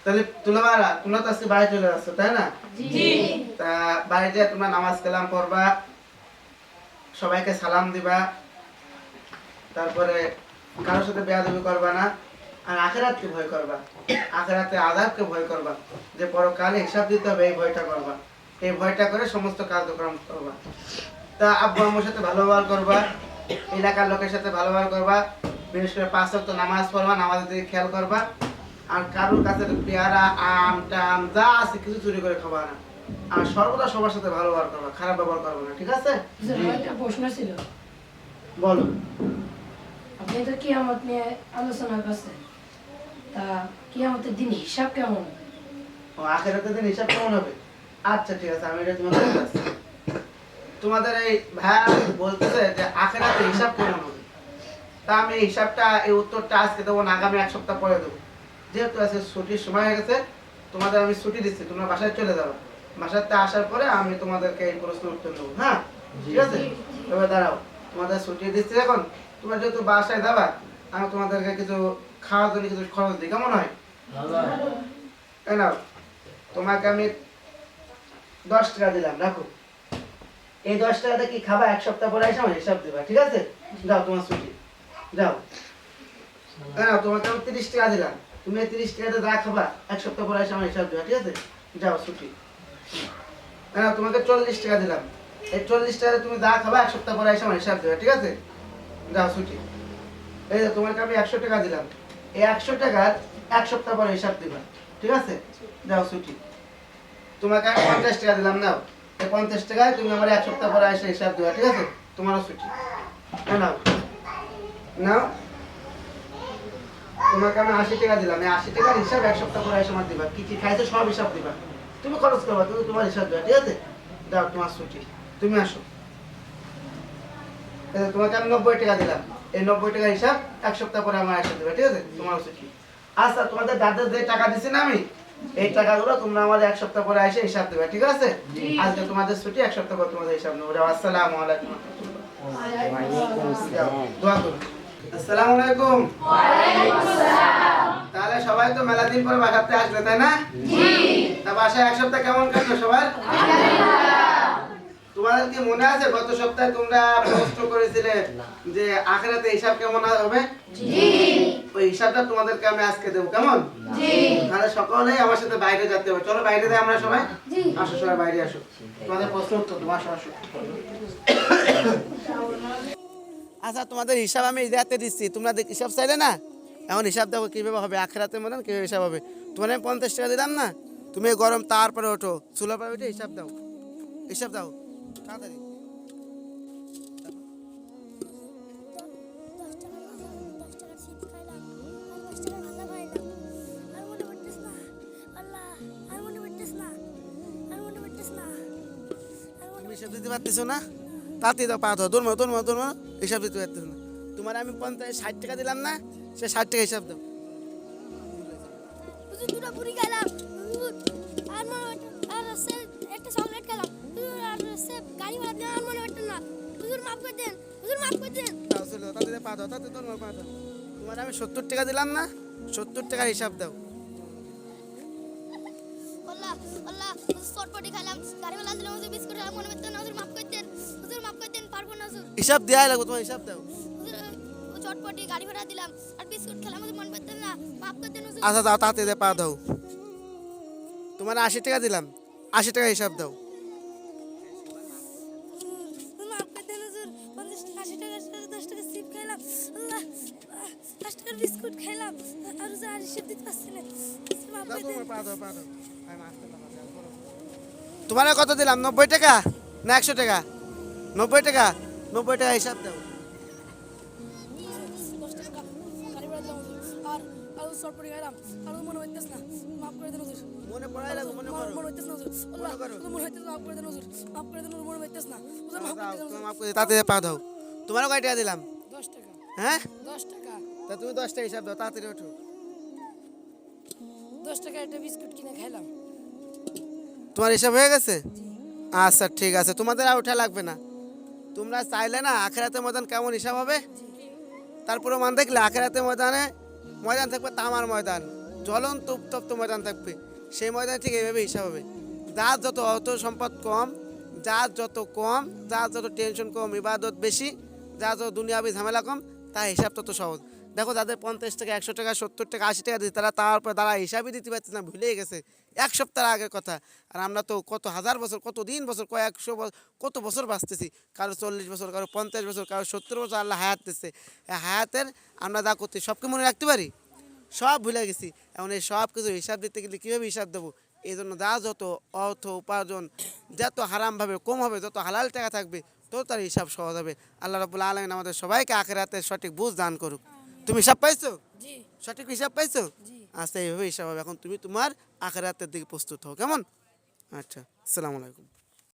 তাহলে তোমরা তো আজকে বাড়ি চলে আসছো তাই না? জি। তা বাড়িতে তোমরা নামাজ কালাম পড়বা, সবাইকে সালাম দিবা, তারপরে কারোর সাথে বেয়াদবি করবা না, আর আখিরাতকে ভয় করবা, আখিরাতে আযাবকে ভয় করবা, যে পরকালে হিসাব দিতে হবে এই ভয়টা করবা। এই ভয়টা করে সমস্ত কার্যক্রম করবা। তা আব্বু আম্মুর সাথে ভালো ব্যবহার করবা, এলাকার লোকের সাথে ভালো ব্যবহার করবা, বিশেষ করে 5 ওয়াক্ত নামাজ পড়বা, নামাজের দিকে খেয়াল করবা, আর কারোর কাছে পেয়ারা আম টাম যা আছে কিছু চুরি করে খাবা না, আর সর্বদা সবার সাথে ভালো ব্যবহার করবা, খারাপ ব্যবহার করবা না, ঠিক আছে? আমার একটা প্রশ্ন ছিল, বলো। আপনি তো কিয়ামত নিয়ে আলোচনা করছেন, তা কিয়ামতের দিন হিসাব কেমন হবে? ও আখিরাতের দিন হিসাব কেমন হবে? আচ্ছা ঠিক আছে, আমি এটা তোমাদের বলছি। তোমাদের এই ভাই বলতেছে যে আখিরাতে হিসাব কেমন হবে, তা আমি এই হিসাবটা এই উত্তরটা আজকে দেবো না, আগামী 1 সপ্তাহ পরে দেবো। যেহেতু আজকে ছুটির সময় হয়ে গেছে, তোমাদের আমি ছুটি দিচ্ছি, তোমরা বাসায় চলে যাবে। বাসাতে আসার পরে আমি তোমাদেরকে এই প্রশ্ন উত্তর দেবো। হ্যাঁ ঠিক আছে, এবার দাঁড়াও, তোমাদের ছুটি দিচ্ছি এখন। তোমরা যেহেতু বাসায় যাবা, আমি তোমাদেরকে কিছু খাওয়ার জন্য কিছু খরচ দিই, কেমন হয়? তাই না? তোমাকে আমি 10 টাকা দিলাম, রাখো। এই 10 টাকাটা কি খাবা? 1 সপ্তাহ পরে এসে আমার হিসাব দিবা, ঠিক আছে? যাও, তোমার ছুটি, যাও। তাই না? তোমাকে আমি 30 টাকা দিলাম, তুমি এই 30 টাকাতে যা খাবা 1 সপ্তাহ পরে এসে আমার হিসাব দিবা, ঠিক আছে? যাও, ছুটি। তাই না? তোমাকে 40 টাকা দিলাম, এই 40 টাকাতে তুমি যা খাবা 1 সপ্তাহ পরে এসে আমার হিসাব দিবা, ঠিক আছে? যাও, ছুটি। এই যে তোমাকে আমি 100 টাকা দিলাম, এই 100 টাকার 1 সপ্তাহ পরে হিসাব দিবা, ঠিক আছে? যাও, ছুটি। তোমাকে আমি 50 টাকা দিলাম, নাও, এই 50 টাকায় তুমি আমার 1 সপ্তাহ পরে এসে হিসাব দিবা, ঠিক আছে? তোমারও ছুটি। নাও, নাও। তোমাকে আমি 80 টাকা দিলাম, এই 80 টাকার হিসাব 1 সপ্তাহ পরে এসে আমার দিবা, কি কি খাইছো সব হিসাব দিবা, তুমি খরচ করবা, তুমি তোমার হিসাব দিবা, ঠিক আছে? যাও, তোমার ছুটি, তুমি আসো। এই যে তোমাকে আমি 90 টাকা দিলাম, এই 90 টাকার হিসাব 1 সপ্তাহ পরে আমার এসে দিবা, ঠিক আছে? তোমার ছুটি। আচ্ছা, তোমাদের দাদার যে টাকা দিছি না আমি, এই টাকাগুলো তোমরা আমার 1 সপ্তাহ পরে এসে হিসাব দিবা, ঠিক আছে? আজকে তোমাদের ছুটি, 1 সপ্তাহ পর তোমাদের হিসাব নেবো। যাও, আসসালামু আলাইকুম। যাও, দোয়া করো। আসসালামু আলাইকুম। তাহলে সবাই তো মেলা দিন পর বাসাতে আসবে, তাই না? তা বাসায় 1 সপ্তাহ কেমন কাটলো সবার? তোমাদের কি মনে আছে গত সপ্তাহে তোমরা প্রশ্ন করেছিলে যে আখিরাতে হিসাব কেমন হবে? ওই হিসাবটা তোমাদেরকে আমি আজকে দেবো, কেমন? তাহলে সকলেই আমার সাথে বাইরে যেতে হবে। চলো বাইরে যাই আমরা সবাই। আসো, সবাই বাইরে আসো, তোমাদের প্রশ্ন উত্তর দেবো। আসো, আসো। আচ্ছা, তোমাদের হিসাব আমি রাতে দিচ্ছি, তোমরা হিসাব চাইলে না, এখন হিসাব দেখো কীভাবে হবে, আখিরাতের মতন কীভাবে হিসাব হবে। তোমার আমি 50 টাকা দিলাম না, তুমি গরম তারপরে ওঠো, চুলার পরে উঠে হিসাব দাও, হিসাব দাও তাড়াতাড়ি। তুমি হিসাব দিতে পারতেছো না, তাড়াতাড়ি দাও, পা ধো, দৌড় মারো, দৌড় মারো, দৌড় মারো, হিসাব দিতে পারতেছো না। তোমার আমি 60 টাকা দিলাম না, সে 60 টাকা হিসাব দাও। দুটো পুরি খেলাম আর আর একটা চকলেট খেলাম আর গাড়ি ভাড়া দিয়ে আর মনে হচ্ছে না। হুজুর মাফ করে দেন, হুজুর মাফ করে দেন। দাও, চলো তাড়াতাড়ি পা দাও, তাড়াতাড়ি দৌড় মারো, পা দাও। তোমার আমি 70 টাকা দিলাম না, 70 টাকার হিসাব দাও। আল্লাহ আল্লাহ, চটপটি খেলাম, গাড়ি ভাড়া দিলাম, হুজুর বিস্কুট খেলাম, মনে হচ্ছে না। হুজুর মাফ করে দেন, হুজুর মাফ করে দেন, পারবো না হুজুর। হিসাব দেওয়াই লাগবে, তোমার হিসাব দাও। হুজুর চটপটি গাড়ি ভাড়া দিলাম আর বিস্কুট খেলাম, হুজুর মনে করতেন না, মাফ করে দেন হুজুর। আচ্ছা দাও, তাড়াতাড়ি পা দাও। তোমার 80 টাকা দিলাম, 80 টাকা হিসাব দাও। মাফ করে দেন হুজুর, 50 80 টাকা 10 টাকা সিপ খেলাম, আল্লাহ 10 টাকার বিস্কুট খেলাম আর হুজুর আর হিসেব দিতে পারছি না। হুজুর মাফ দাও, করে দেন। তোমার পা দাও, পা দাও। তোমার কত দিলাম? 90 টাকা না 100 টাকা? 90 টাকা, 90 টাকা হিসাব দাও। 10 টাকা গাড়ি ভাড়া দিলাম হুজুর আর আর চটপটি খেলাম আর মনে হইতেছ না, মাফ করে দেন হুজুর। মনে পড়াই লাগবে, মনে করো। মনে হইতেছ না হুজুর, আল্লাহ মনে করো। মনে হইতেছ না, মাফ করে দেন হুজুর, মাফ করে দেন হুজুর, মনে হইতেছ না হুজুর, মাফ করে দাও, দেন তোমার হুজুর। মাফ করে তাড়াতাড়ি পা দাও। তোমারও কয় টাকা দিলাম? 10 টাকা, হ্যাঁ, 10 টাকা, তা তুমি 10 টাকা হিসাব দাও, তাড়াতাড়ি ওঠো। 10 টাকা একটা বিস্কুট কিনে খাইলাম। তোমার হিসাব হয়ে গেছে? আচ্ছা ঠিক আছে, তোমাদের আর ওঠা লাগবে না। তোমরা চাইলে না আখিরাতের ময়দান কেমন হিসাব হবে তারপরে মান দেখলে, আখিরাতের ময়দানে ময়দান থাকবে তামার ময়দান, জ্বলন্ত উত্তপ্ত ময়দান থাকবে, সেই ময়দানে ঠিক এইভাবে হিসাব হবে। যার যত অর্থ সম্পদ কম, যার যত কম, যার যত টেনশন কম, ইবাদত বেশি, যার যত দুনিয়াবি ঝামেলা কম, তার হিসাব তত সহজ। দেখো যাদের 50 টাকা, 100 টাকা, 70 টাকা, 80 টাকা দিচ্ছে, তারপর তারা হিসাবই দিতে পারছে না, ভুলেই গেছে এক সপ্তাহ আগের কথা। আর আমরা তো কত হাজার বছর, কত দিন বছর, কয়েকশো বছর, কত বছর বাঁচতেছি, কারো 40 বছর, কারো 50 বছর, কারো 70 বছর আল্লাহ হায়াত দিচ্ছে। এই হায়াতের আমরা যা করতে সবকে মনে রাখতে পারি? সব ভুলে গেছি। এখন এই সব কিছু হিসাব দিতে গেলে কীভাবে হিসাব দেবো? এই জন্য যা যত অর্থ উপার্জন যত হারামভাবে কম হবে, যত হালাল টাকা থাকবে, তত তার হিসাব সহজ হবে। আল্লাহ রাব্বুল আলামিন আমাদের সবাইকে আখিরাতের সঠিক বুঝ দান করুক। তুমি হিসাব পাইছো? জি সঠিক হিসাব পাইছো? জি। আচ্ছা, এইভাবে হিসাব হবে। এখন তুমি তোমার আখিরাতের দিকে প্রস্তুত হও, কেমন? আচ্ছা, আসসালামু আলাইকুম।